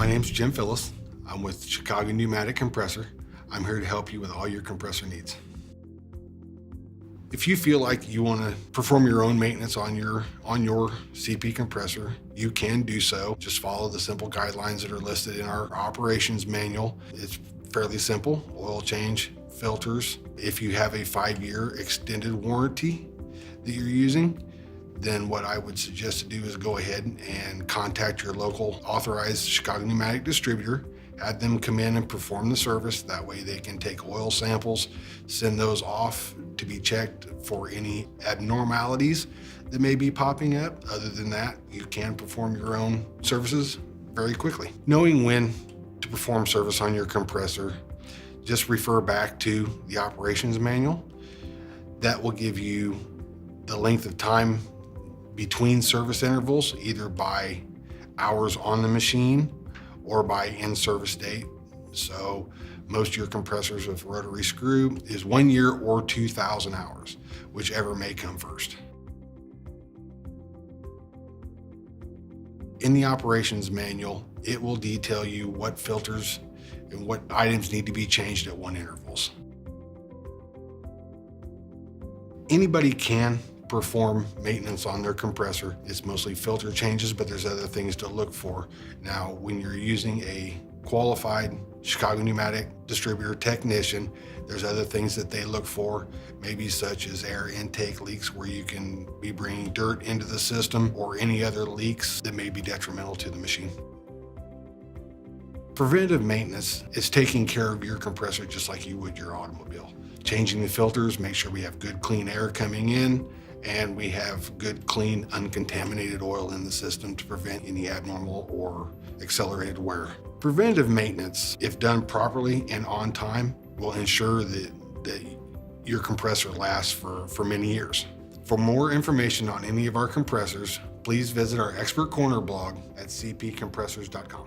My name's Jim Phillis. I'm with Chicago Pneumatic Compressor. I'm here to help you with all your compressor needs. If you feel like you want to perform your own maintenance on your CP compressor, you can do so. Just follow the simple guidelines that are listed in our operations manual. It's fairly simple: oil change, filters. If you have a 5-year extended warranty that you're using, then what I would suggest to do is go ahead and contact your local authorized Chicago Pneumatic distributor, have them come in and perform the service. That way they can take oil samples, send those off to be checked for any abnormalities that may be popping up. Other than that, you can perform your own services very quickly. Knowing when to perform service on your compressor, just refer back to the operations manual. That will give you the length of time between service intervals, either by hours on the machine or by in-service date. So most of your compressors with rotary screw is 1 year or 2,000 hours, whichever may come first. In the operations manual, it will detail you what filters and what items need to be changed at 1 intervals. Anybody can perform maintenance on their compressor. It's mostly filter changes, but there's other things to look for. Now, when you're using a qualified Chicago Pneumatic distributor technician, there's other things that they look for, maybe such as air intake leaks, where you can be bringing dirt into the system, or any other leaks that may be detrimental to the machine. Preventative maintenance is taking care of your compressor just like you would your automobile. Changing the filters, make sure we have good clean air coming in, and we have good, clean, uncontaminated oil in the system to prevent any abnormal or accelerated wear. Preventative maintenance, if done properly and on time, will ensure that your compressor lasts for many years. For more information on any of our compressors, please visit our Expert Corner blog at cpcompressors.com.